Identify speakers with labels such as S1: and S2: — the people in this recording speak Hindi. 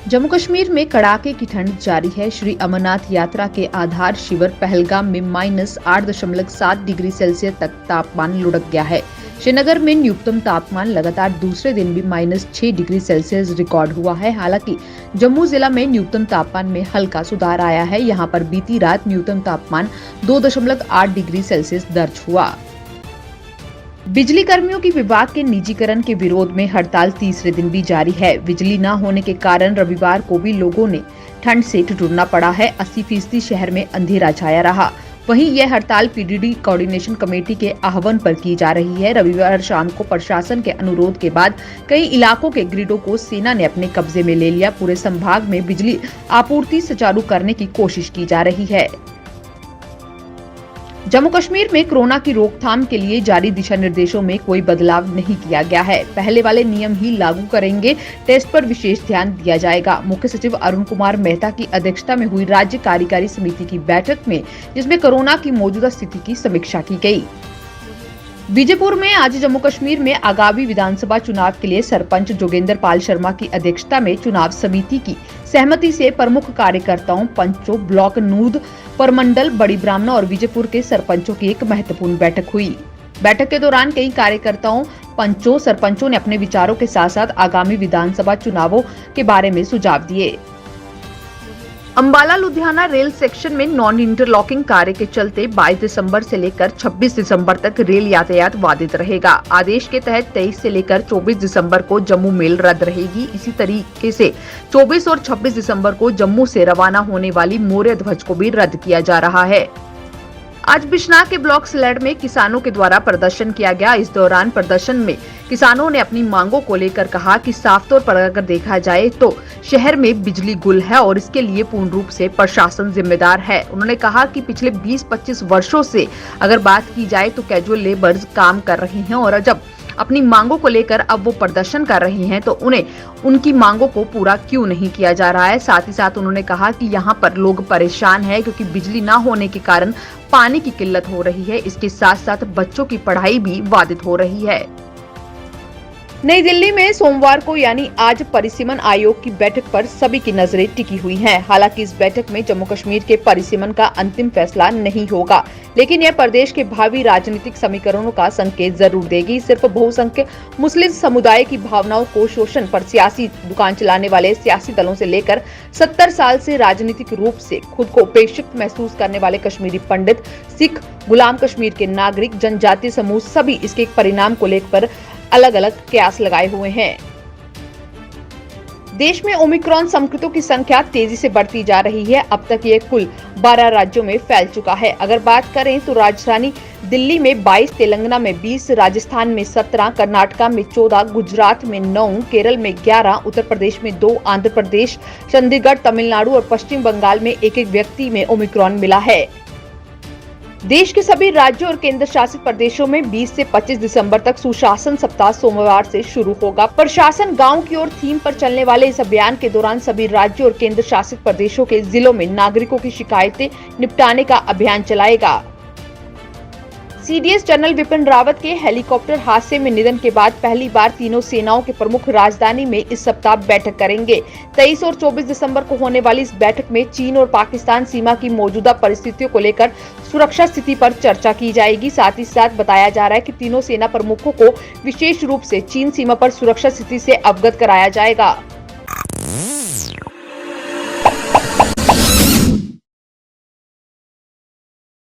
S1: जम्मू कश्मीर में कड़ाके की ठंड जारी है। श्री अमरनाथ यात्रा के आधार शिविर पहलगाम में -8.7 डिग्री सेल्सियस तक तापमान लुढ़क गया है। श्रीनगर में न्यूनतम तापमान लगातार दूसरे दिन भी -6 डिग्री सेल्सियस रिकॉर्ड हुआ है। हालांकि जम्मू जिला में न्यूनतम तापमान में हल्का सुधार आया है। यहां पर बीती रात न्यूनतम तापमान 2.8 डिग्री सेल्सियस दर्ज हुआ। बिजली कर्मियोों की विभाग के निजीकरण के विरोध में हड़ताल तीसरे दिन भी जारी है। बिजली न होने के कारण रविवार को भी लोगों ने ठंड से ठिठुरना पड़ा है। 80% शहर में अंधेरा छाया रहा। वहीं यह हड़ताल पीडीडी कोऑर्डिनेशन कमेटी के आह्वान पर की जा रही है। रविवार शाम को प्रशासन के अनुरोध के बाद कई इलाकों के ग्रिडों को सेना ने अपने कब्जे में ले लिया। पूरे संभाग में बिजली आपूर्ति सुचारू करने की कोशिश की जा रही है। जम्मू कश्मीर में कोरोना की रोकथाम के लिए जारी दिशा निर्देशों में कोई बदलाव नहीं किया गया है। पहले वाले नियम ही लागू करेंगे। टेस्ट पर विशेष ध्यान दिया जाएगा। मुख्य सचिव अरुण कुमार मेहता की अध्यक्षता में हुई राज्य कार्यकारी समिति की बैठक में जिसमें कोरोना की मौजूदा स्थिति की समीक्षा की गई। बीजेपुर में आज जम्मू कश्मीर में आगामी विधानसभा चुनाव के लिए सरपंच जोगेंद्र पाल शर्मा की अध्यक्षता में चुनाव समिति की सहमति से प्रमुख कार्यकर्ताओं, पंचों, ब्लॉक नूद, परमंडल, बड़ी ब्राह्मण और बीजेपुर के सरपंचों की एक महत्वपूर्ण बैठक हुई। बैठक के दौरान कई कार्यकर्ताओं, पंचों, सरपंचों ने अपने विचारों के साथ साथ आगामी विधानसभा चुनावों के बारे में सुझाव दिए। अंबाला लुधियाना रेल सेक्शन में नॉन इंटरलॉकिंग कार्य के चलते 22 दिसंबर से लेकर 26 दिसंबर तक रेल यातायात बाधित रहेगा। आदेश के तहत 23 से लेकर 24 दिसंबर को जम्मू मेल रद्द रहेगी। इसी तरीके से 24 और 26 दिसंबर को जम्मू से रवाना होने वाली मौर्य ध्वज को भी रद्द किया जा रहा है। आज बिश्नाह के ब्लॉक सलैड में किसानों के द्वारा प्रदर्शन किया गया। इस दौरान प्रदर्शन में किसानों ने अपनी मांगों को लेकर कहा कि साफ तौर पर अगर देखा जाए तो शहर में बिजली गुल है और इसके लिए पूर्ण रूप से प्रशासन जिम्मेदार है। उन्होंने कहा कि पिछले 20-25 वर्षों से अगर बात की जाए तो कैजुअल लेबर्स काम कर रहे हैं और जब अपनी मांगों को लेकर अब वो प्रदर्शन कर रही हैं तो उन्हें उनकी मांगों को पूरा क्यों नहीं किया जा रहा है। साथ ही साथ उन्होंने कहा कि यहाँ पर लोग परेशान हैं क्योंकि बिजली न होने के कारण पानी की किल्लत हो रही है। इसके साथ साथ बच्चों की पढ़ाई भी बाधित हो रही है। नई दिल्ली में सोमवार को यानी आज परिसीमन आयोग की बैठक पर सभी की नजरें टिकी हुई हैं। हालांकि इस बैठक में जम्मू कश्मीर के परिसीमन का अंतिम फैसला नहीं होगा, लेकिन यह प्रदेश के भावी राजनीतिक समीकरणों का संकेत जरूर देगी। सिर्फ बहुसंख्यक मुस्लिम समुदाय की भावनाओं को शोषण पर सियासी दुकान चलाने वाले सियासी दलों से लेकर 70 साल से राजनीतिक रूप से खुद को उपेक्षित महसूस करने वाले कश्मीरी पंडित, सिख, गुलाम कश्मीर के नागरिक, जनजातीय समूह सभी इसके परिणाम को लेकर अलग अलग कयास लगाए हुए हैं। देश में ओमिक्रॉन संक्रमितों की संख्या तेजी से बढ़ती जा रही है। अब तक ये कुल 12 राज्यों में फैल चुका है। अगर बात करें तो राजधानी दिल्ली में 22, तेलंगाना में 20, राजस्थान में 17, कर्नाटका में 14, गुजरात में 9, केरल में 11, उत्तर प्रदेश में 2, आंध्र प्रदेश, चंडीगढ़, तमिलनाडु और पश्चिम बंगाल में एक व्यक्ति में ओमिक्रॉन मिला है। देश के सभी राज्यों और केंद्र शासित प्रदेशों में 20 से 25 दिसंबर तक सुशासन सप्ताह सोमवार से शुरू होगा। प्रशासन गांव की ओर थीम पर चलने वाले इस अभियान के दौरान सभी राज्यों और केंद्र शासित प्रदेशों के जिलों में नागरिकों की शिकायतें निपटाने का अभियान चलाएगा। सीडीएस जनरल विपिन रावत के हेलीकॉप्टर हादसे में निधन के बाद पहली बार तीनों सेनाओं के प्रमुख राजधानी में इस सप्ताह बैठक करेंगे। 23 और 24 दिसंबर को होने वाली इस बैठक में चीन और पाकिस्तान सीमा की मौजूदा परिस्थितियों को लेकर सुरक्षा स्थिति पर चर्चा की जाएगी। साथ ही साथ बताया जा रहा है कि तीनों सेना प्रमुखों को विशेष रूप से चीन सीमा पर सुरक्षा स्थिति से अवगत कराया जाएगा।